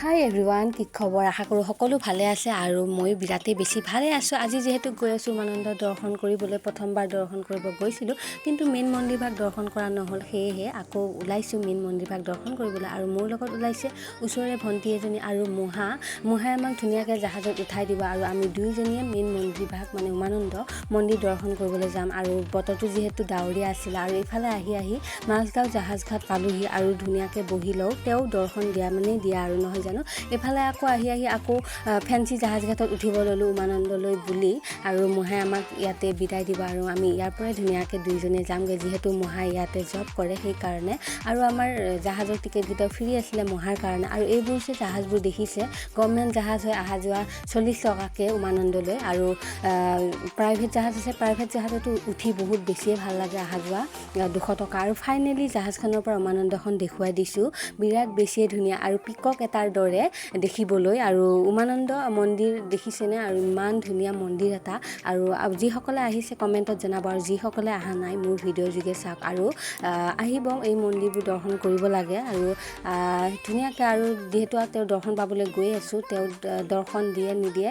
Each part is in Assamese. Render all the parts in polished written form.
হাই এভৰিৱান, কি খবৰ? আশা কৰোঁ সকলো ভালে আছে আৰু মই বিৰাটেই বেছি ভালে আছোঁ। আজি যিহেতু গৈ আছোঁ উমানন্দ দৰ্শন কৰিবলৈ, প্ৰথমবাৰ দৰ্শন কৰিব গৈছিলোঁ, কিন্তু মেইন মন্দিৰভাগ দৰ্শন কৰা নহ'ল। সেয়েহে আকৌ ওলাইছোঁ মেইন মন্দিৰভাগ দৰ্শন কৰিবলৈ। আৰু মোৰ লগত ওলাইছে ওচৰৰে ভণ্টি এজনী আৰু মহাই আমাক ধুনীয়াকৈ জাহাজত উঠাই দিব আৰু আমি দুয়োজনীয়ে মেইন মন্দিৰভাগ মানে উমানন্দ মন্দিৰ দৰ্শন কৰিবলৈ যাম। আৰু বতৰটো যিহেতু ডাৱৰীয়া আছিল আৰু এইফালে আহি মাজগাঁও জাহাজ ঘাট পালোহি আৰু ধুনীয়াকৈ বহি লওঁ। তেওঁ দৰ্শন দিয়া আৰু নহয় জানো। এইফালে আকৌ আহি আকৌ ফেঞ্চি জাহাজ ঘাটত উঠিব ল'লোঁ উমানন্দলৈ বুলি, আৰু মহাই আমাক ইয়াতে বিদায় দিব আৰু আমি ইয়াৰ পৰাই ধুনীয়াকৈ দুইজনে যামগৈ, যিহেতু মহাই ইয়াতে জব কৰে সেইকাৰণে। আৰু আমাৰ জাহাজৰ টিকেটকেইটাও ফ্ৰী আছিলে মহাৰ কাৰণে। আৰু এইবোৰ যে জাহাজবোৰ দেখিছে, গভৰ্ণমেণ্ট জাহাজ হৈ অহা যোৱা 40 টকাকৈ উমানন্দলৈ। আৰু প্ৰাইভেট জাহাজ আছে, প্ৰাইভেট জাহাজতো উঠি বহুত বেছিয়ে ভাল লাগে, অহা যোৱা 200 টকা। আৰু ফাইনেলি জাহাজখনৰ পৰা উমানন্দখন দেখুৱাই দিছোঁ, বিৰাট বেছিয়ে ধুনীয়া আৰু পিকক এটাৰ দৰে দেখিবলৈ। আৰু উমানন্দ মন্দিৰ দেখিছেনে? আৰু ইমান ধুনীয়া মন্দিৰ এটা। আৰু যিসকলে আহিছে কমেণ্টত জনাব, আৰু যিসকলে অহা নাই মোৰ ভিডিঅ'ৰ যোগে চাওক আৰু আহিব, এই মন্দিৰবোৰ দৰ্শন কৰিব লাগে। আৰু ধুনীয়াকৈ, আৰু যিহেতু তেওঁ দৰ্শন পাবলৈ গৈ আছোঁ, তেওঁ দৰ্শন দিয়ে নিদিয়ে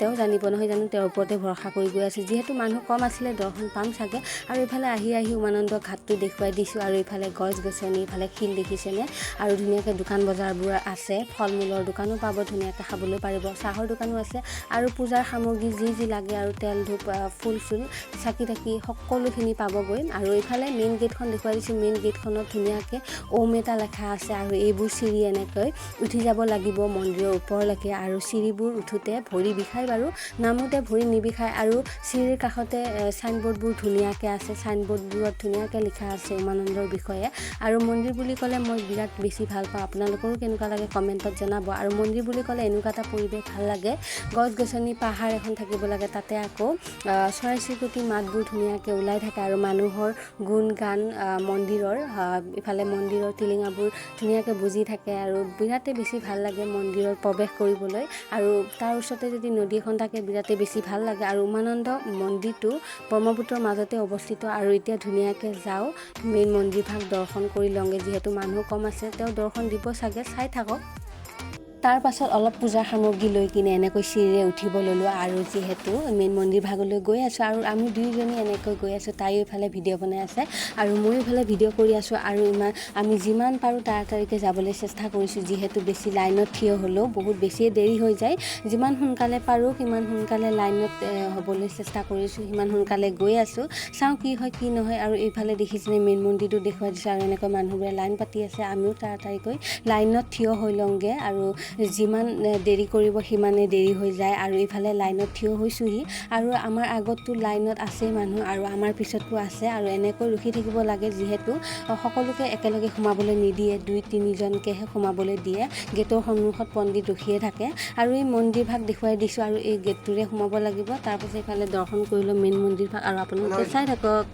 তেওঁ জানিব, নহয় জানো। তেওঁৰ ওপৰতে ভৰসা কৰি গৈ আছোঁ, যিহেতু মানুহ কম আছিলে দৰ্শন পাম চাগে। আৰু এইফালে আহি উমানন্দ ঘাটটো দেখুৱাই দিছোঁ। আৰু এইফালে গছ গছনি, এইফালে শিল দেখিছেনে? আৰু ধুনীয়াকৈ দোকান বজাৰবোৰ আছে, ফল মূলৰ দোকানো পাব, ধুনীয়াকৈ খাবলৈ পাৰিব, চাহৰ দোকানো আছে। আৰু পূজাৰ সামগ্ৰী যি লাগে, আৰু তেল ধূপ ফুল চুল চাকি তাকি সকলোখিনি পাবগৈ। আৰু এইফালে মেইন গেটখন দেখুৱাই দিছোঁ। মেইন গেটখনত ধুনীয়াকৈ ওম এটা লেখা আছে। আৰু এইবোৰ চিৰি এনেকৈ উঠি যাব লাগিব মন্দিৰৰ ওপৰলৈকে। আৰু চিৰিবোৰ উঠোঁতে ভৰি বিষায় বাৰু, নামোতে ভৰি নিবিষায়। আৰু চিৰিৰ কাষতে চাইনবোৰ্ডবোৰ ধুনীয়াকৈ আছে, চাইনবোৰ্ডবোৰত ধুনীয়াকৈ লিখা আছে উমানন্দৰ বিষয়ে। আৰু মন্দিৰ বুলি ক'লে মই বিৰাট বেছি ভাল পাওঁ, আপোনালোকৰো কেনেকুৱা লাগে কমেণ্টত জনাব। আৰু মন্দিৰ বুলি ক'লে এনেকুৱা এটা পৰিৱেশ ভাল লাগে, গছ গছনি পাহাৰ এখন থাকিব লাগে, তাতে আকৌ চৰাই চিৰিকটি মাতবোৰ ধুনীয়াকৈ ওলাই থাকে। আৰু মানুহৰ গুণ গান মন্দিৰৰ, ইফালে মন্দিৰৰ টিলিঙাবোৰ ধুনীয়াকৈ বুজি থাকে। আৰু বিৰাটেই বেছি ভাল লাগে মন্দিৰত প্ৰৱেশ কৰিবলৈ। আৰু তাৰ ওচৰতে যদি নদী এখন থাকে বিৰাটেই বেছি ভাল লাগে। আৰু উমানন্দ মন্দিৰটো ব্ৰহ্মপুত্ৰৰ মাজতে অৱস্থিত। আৰু এতিয়া ধুনীয়াকৈ যাওঁ মেইন মন্দিৰভাগ দৰ্শন কৰি লওঁগৈ, যিহেতু মানুহ কম আছে, তেওঁ দৰ্শন দিব চাগে, চাই থাকক। তাৰ পাছত অলপ পূজাৰ সামগ্ৰী লৈ কিনে এনেকৈ চিৰিৰে উঠিব ল'লোঁ। আৰু যিহেতু মেইন মন্দিৰ ভাগলৈ গৈ আছোঁ, আৰু আমি দুয়োজনী এনেকৈ গৈ আছোঁ, তাইও এইফালে ভিডিঅ' বনাই আছে আৰু ময়ো এইফালে ভিডিঅ' কৰি আছোঁ। আৰু আমি যিমান পাৰোঁ তাড়াতাড়িকৈ যাবলৈ চেষ্টা কৰিছোঁ, যিহেতু বেছি লাইনত থিয় হ'লেও বহুত বেছিয়ে দেৰি হৈ যায়। যিমান সোনকালে পাৰোঁ সিমান সোনকালে লাইনত হ'বলৈ চেষ্টা কৰিছোঁ, সিমান সোনকালে গৈ আছোঁ, চাওঁ কি হয় কি নহয়। আৰু এইফালে দেখিছেনে মেইন মন্দিৰটো দেখুৱাই দিছোঁ। আৰু এনেকৈ মানুহবোৰে লাইন পাতি আছে, আমিও তাড়াতাড়িকৈ লাইনত থিয় হৈ লওঁগৈ। আৰু যিমান দেৰি কৰিব সিমানেই দেৰি হৈ যায়। আৰু এইফালে লাইনত থিয় হৈছোঁহি, আৰু আমাৰ আগততো লাইনত আছেই মানুহ, আৰু আমাৰ পিছতো আছে। আৰু এনেকৈ ৰখি থাকিব লাগে, যিহেতু সকলোকে একেলগে সোমাবলৈ নিদিয়ে, 2-3জনকৈহে সোমাবলৈ দিয়ে। গেটৰ সন্মুখত পণ্ডিত ৰখিয়ে থাকে। আৰু এই মন্দিৰভাগ দেখুৱাই দিছোঁ, আৰু এই গেটটোৰে সোমাব লাগিব। তাৰপাছত এইফালে দৰ্শন কৰিলোঁ মেইন মন্দিৰভাগ, আৰু আপোনালোকে চাই থাকক।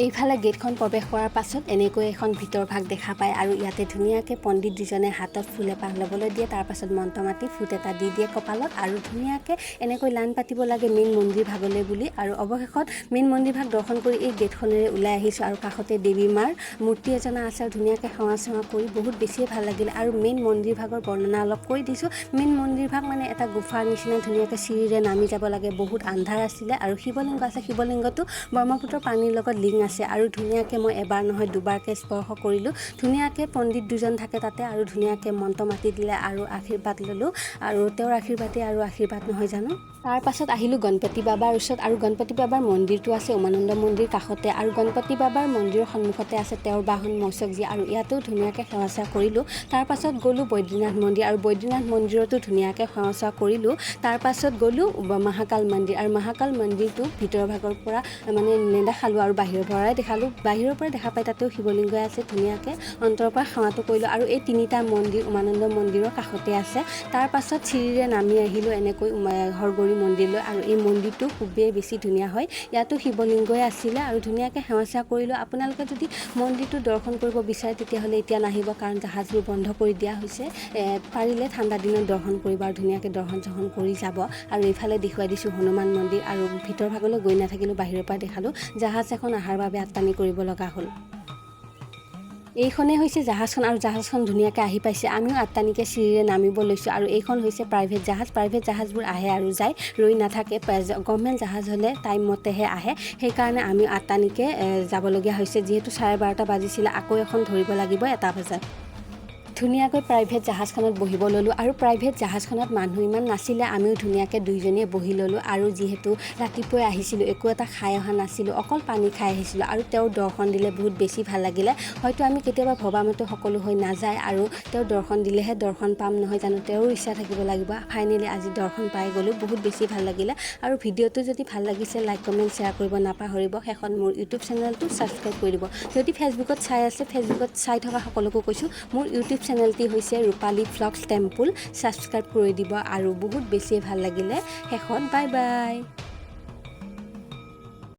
এইফালে গেটখন প্ৰৱেশ কৰাৰ পাছত এনেকৈ এখন ভিতৰ ভাগ দেখা পায়। আৰু ইয়াতে ধুনীয়াকৈ পণ্ডিত দুজনে হাতত ফুল এপাহ ল'বলৈ দিয়ে, তাৰপাছত মন্ত্ৰ মাতি ফুট এটা দি দিয়ে কপালত। আৰু ধুনীয়াকৈ এনেকৈ লাইন পাতিব লাগে মেইন মন্দিৰ ভাগলৈ বুলি। আৰু অৱশেষত মেইন মন্দিৰ ভাগ দৰ্শন কৰি এই গেটখনেৰে ওলাই আহিছোঁ। আৰু কাষতে দেৱী মাৰ মূৰ্তি এজনা আছে, আৰু ধুনীয়াকৈ সেৱা কৰি বহুত বেছিয়ে ভাল লাগিলে। আৰু মেইন মন্দিৰ ভাগৰ বৰ্ণনা অলপ কৰি দিছোঁ। মেইন মন্দিৰ ভাগ মানে এটা গুফাৰ নিচিনা, ধুনীয়াকৈ চিৰিৰে নামি যাব লাগে, বহুত আন্ধাৰ আছিলে। আৰু শিৱলিংগ আছে, শিৱলিংগটো ব্ৰহ্মপুত্ৰৰ পানীৰ লগত লিংক আছে। আৰু ধুনীয়াকৈ মই এবাৰ নহয় দুবাৰকৈ স্পৰ্শ কৰিলোঁ। ধুনীয়াকৈ পণ্ডিত দুজন থাকে তাতে, আৰু ধুনীয়াকৈ মন্ত্ৰ মাতি দিলে আৰু আশীৰ্বাদ ল'লোঁ। আৰু তেওঁৰ আশীৰ্বাদে আৰু আশীৰ্বাদ, নহয় জানো। তাৰ পাছত আহিলোঁ গণপতি বাবাৰ ওচৰত। আৰু গণপতি বাবাৰ মন্দিৰটো আছে উমানন্দ মন্দিৰ কাষতে। আৰু গণপতি বাবাৰ মন্দিৰৰ সন্মুখতে আছে তেওঁৰ বাহন মৌচকজী, আৰু ইয়াতো ধুনীয়াকৈ সেৱা কৰিলোঁ। তাৰ পাছত গ'লোঁ বৈদ্যনাথ মন্দিৰ, আৰু বৈদ্যনাথ মন্দিৰতো ধুনীয়াকৈ সেৱা কৰিলোঁ। তাৰ পাছত গ'লোঁ মহাকাল মন্দিৰ, আৰু মহাকাল মন্দিৰটো ভিতৰৰ ভাগৰ পৰা মানে নেদেখালোঁ, আৰু বাহিৰৰ পৰাই দেখালোঁ। বাহিৰৰ পৰা দেখা পাই তাতেও শিৱলিংগ আছে, ধুনীয়াকৈ অন্তৰৰ পৰা সেৱাটো কৰিলোঁ। আৰু এই 3টা মন্দিৰ উমানন্দ মন্দিৰৰ কাষতে আছে। তাৰ পাছত চিৰিৰে নামি আহিলোঁ এনেকৈ হৰগৌৰী মন্দিৰলৈ। আৰু এই মন্দিৰটো খুবেই বেছি ধুনীয়া হয়, ইয়াতো শিৱলিংগই আছিলে। আৰু ধুনীয়াকৈ সেৱা কৰিলোঁ। আপোনালোকে যদি মন্দিৰটো দৰ্শন কৰিব বিচাৰে তেতিয়াহ'লে এতিয়া নাহিব, কাৰণ জাহাজবোৰ বন্ধ কৰি দিয়া হৈছে। পাৰিলে ঠাণ্ডা দিনত দৰ্শন কৰিব, আৰু ধুনীয়াকৈ দৰ্শন চৰ্শন কৰি যাব। আৰু এইফালে দেখুৱাই দিছোঁ হনুমান মন্দিৰ। আৰু ভিতৰ ভাগলৈ গৈ নাথাকিলোঁ, বাহিৰৰ পৰা দেখালোঁ। জাহাজ এখন অহাৰ বাবে আট্টানি কৰিব লগা হ'ল। এইখনে হৈছে জাহাজখন আৰু জাহাজখন ধুনীয়াকৈ আহি পাইছে আমিও আটানিকে চিৰিৰে নামিব লৈছোঁ আৰু এইখন হৈছে প্ৰাইভেট জাহাজবোৰ আহে আৰু যায় ৰৈ নাথাকে গভৰ্ণমেণ্ট জাহাজ হ'লে টাইম মতেহে আহে সেইকাৰণে আমি আটানিকে যাবলগীয়া হৈছে যিহেতু 12:30 বাজিছিলে আকৌ এখন ধৰিব লাগিব 1 বজাত ধুনীয়াকৈ প্ৰাইভেট জাহাজখনত বহিব ল'লোঁ আৰু প্ৰাইভেট জাহাজখনত মানুহ ইমান নাছিলে আমিও ধুনীয়াকৈ দুইজনীয়ে বহি ল'লোঁ আৰু যিহেতু ৰাতিপুৱাই আহিছিলোঁ একো এটা খাই অহা নাছিলোঁ অকল পানী খাই আহিছিলোঁ আৰু তেওঁৰ দৰ্শন দিলে বহুত বেছি ভাল লাগিলে হয়তো আমি কেতিয়াবা ভবামতে সকলো হৈ নাযায় আৰু তেওঁৰ দৰ্শন দিলেহে দৰ্শন পাম নহয় জানো তেওঁৰ ইচ্ছা থাকিব লাগিব ফাইনেলি আজি দৰ্শন পাই গ'লোঁ বহুত বেছি ভাল লাগিলে আৰু ভিডিঅ'টো যদি ভাল লাগিছে লাইক কমেণ্ট শ্বেয়াৰ কৰিব নাপাহৰিব শেষত মোৰ ইউটিউব চেনেলটো ছাবস্ক্ৰাইব কৰি দিব যদি ফেচবুকত চাই আছে ফেচবুকত চাই থকা সকলোকো কৈছোঁ মোৰ ইউটিউব চেনেলটি হৈছে ৰূপালী ভ্লগছ টেম্পল ছাবস্ক্ৰাইব কৰি দিব আৰু বহুত বেছি ভাল লাগিলে শেষত বাই বাই